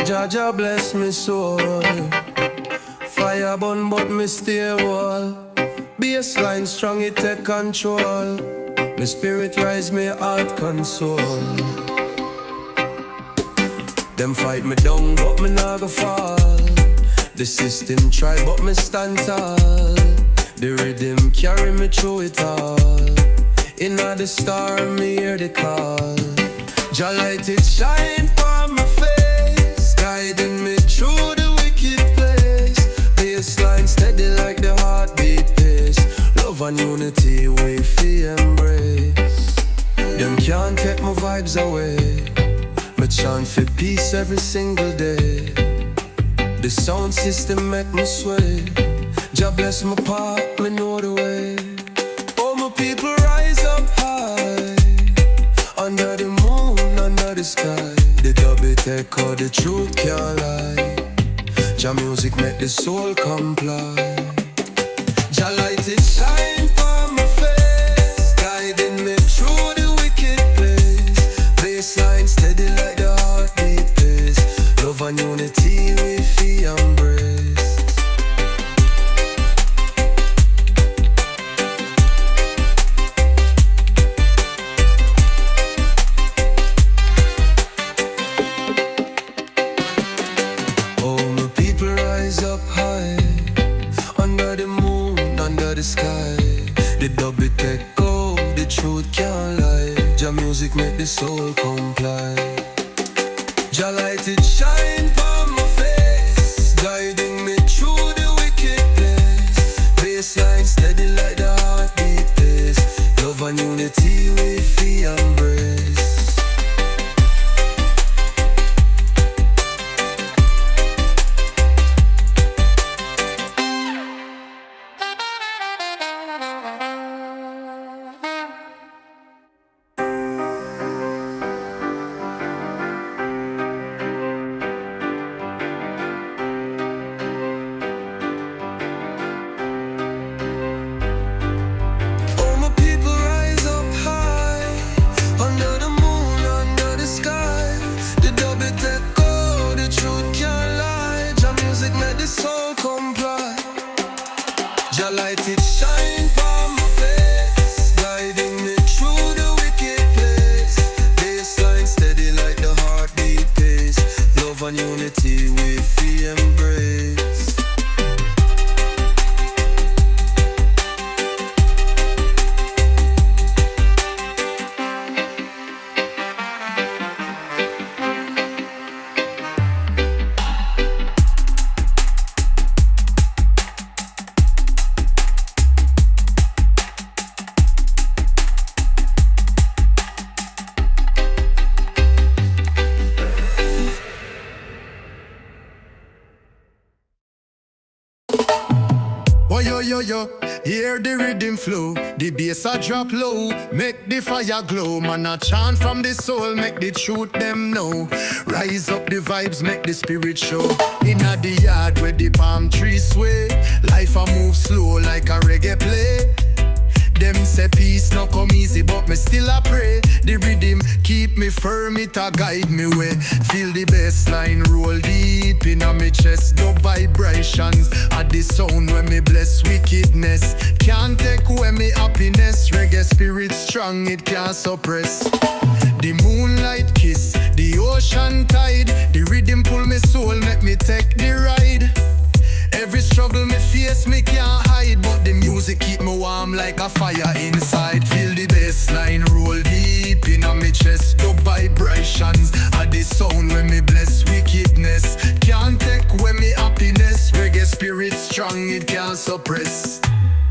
Jaja bless me soul. Fire burn but me stay wall. Bassline strong it take control. My spirit rise, me heart console. Them fight me down but me nah go fall. The system try but me stand tall. The rhythm carry me through it all. Inna the storm me hear the call. Jah light it shine from my face, guiding me through the wicked place. Bassline steady like the heartbeat pace. Love and unity we feel embrace. Them can't take my vibes away. Me chant for peace every single day. The sound system make me sway. Jah bless my path, me know the way. All my people rise up high, under the moon, under the sky. The dub it echo, the truth can't lie. Jah music make the soul comply. Jah light it shine from my face, guiding me through the wicked place. Bassline steady like the heartbeat pace. Love and unity we feel embrace. Up high, under the moon, under the sky. The dub it echo, the truth can't lie. Jah music make the soul comply. Jah light it shine from my face, guiding me through the wicked place. Bassline steady like the heartbeat pace. Love and unity we feel embrace. Jah light it shine from my face, guiding me through the wicked place. Bassline steady like the heartbeat pace. Love and unity we feel embrace. Oh yo yo yo, hear the rhythm flow, the bass a drop low, make the fire glow. Man a chant from the soul, make the truth them know. Rise up the vibes, make the spirit show. Inna the yard where the palm trees sway, life a move slow like a reggae play. Them say peace no come easy, but me still a pray. The rhythm keep me firm, it a guide me way. Feel the bassline roll deep inna me chest. No vibrations at the sound when me bless wickedness. Can't take away me happiness. Reggae spirit strong, it can't suppress. The moonlight kiss, the ocean tide. The rhythm pull me soul, make me take the ride. Every struggle me face, me can't hide, but the music keep me warm like a fire inside. Feel the bassline roll deep inna me chest. No vibrations at the sound when me bless wickedness. Can't take away me happiness. Reggae spirit strong, it can't suppress.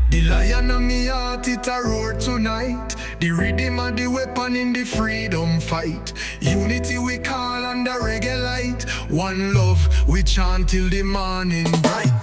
The lion of me heart, it a roar tonight. The rhythm of the weapon in the freedom fight. Unity we call under reggae light. One love, we chant till the morning bright.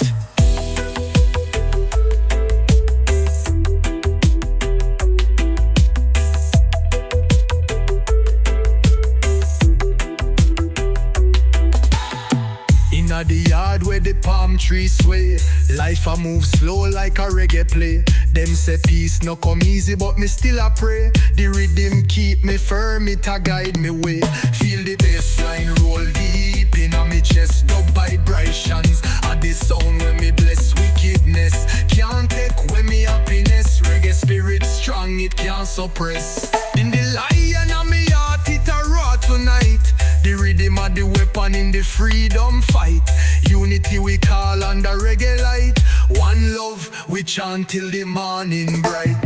Inna the yard where the palm trees sway, life a move slow like a reggae play. Them say peace no come easy, but me still a pray. The rhythm keep me firm, it a guide me way. Feel the bassline roll deep inna me me chest. Dub vibrations are the sound when me bless wickedness. Can't take away me happiness. Reggae spirit strong, it can't suppress. In the lion of me heart, it a raw tonight. The rhythm of the weapon in the freedom fight. Unity we call under reggae light. One love we chant till the morning bright.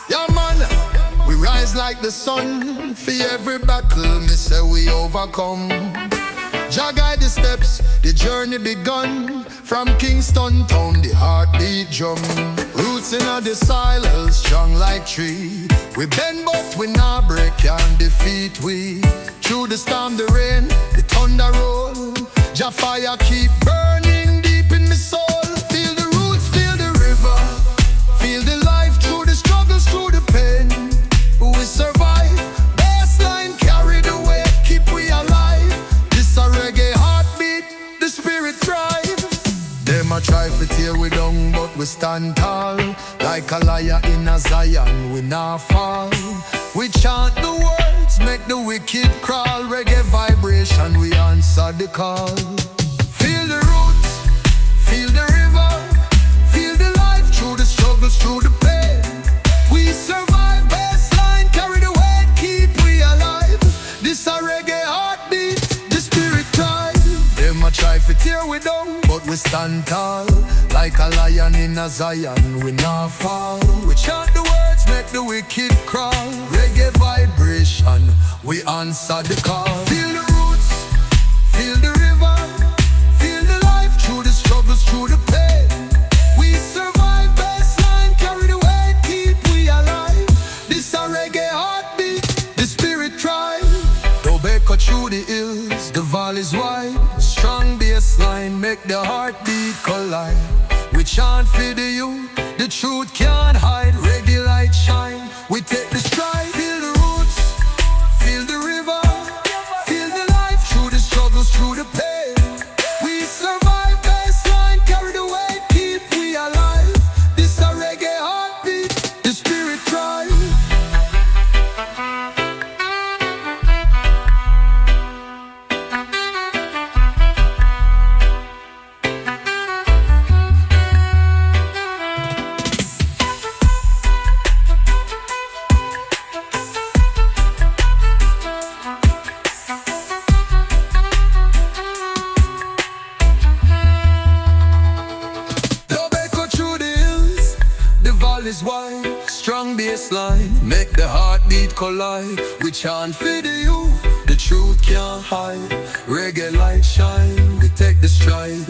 Yeah man, we rise like the sun. For every battle, me say we overcome. Jah guide the steps, the journey begun. From Kingston town, the heartbeat drum. Roots in the soil, strong like tree. We bend but we not break, can't defeat we. Through the storm, the rain, the thunder roll. Jah fire keep burning deep in me soul. Feel the roots, feel the river. Feel the life through the struggles, through the pain. We survive, bassline carry the weight, keep we alive. This a reggae heartbeat, the spirit thrive. Them a try to tear we down, but we stand tall. Like a lion in a Zion, we not fall. We chant the words, make the wicked crawl. Reggae vibration, we answer the call. Feel the roots, feel the river. Feel the life through the struggles, through the pain. We survive, bassline carry the weight, keep we alive. This a reggae heartbeat, the spirit thrive. Them a try to tear we down, but we stand tall. Like a lion in a Zion, we not fall. We chant the words, make the wicked crawl. Reggae vibration, we answer the call. Feel the roots, feel the river. Feel the life through the struggles, through the pain. We survive, bassline carry the weight, keep we alive. This a reggae heartbeat, the spirit thrive. Jamaica through the hills, the valleys wide. Strong bassline make the heartbeat collide. We chant for the youth, the truth can't hide. Reggae light shine, we take the stride. Feel the roots, feel the river. Feel the life through the struggles, through the pain. We survive, bassline carry the weight, keep we alive. This a reggae heartbeat, the spirit thrive. Is wide, strong bassline, make the heartbeat collide. We chant for the youth, the truth can't hide. Reggae light shine, we take the stride.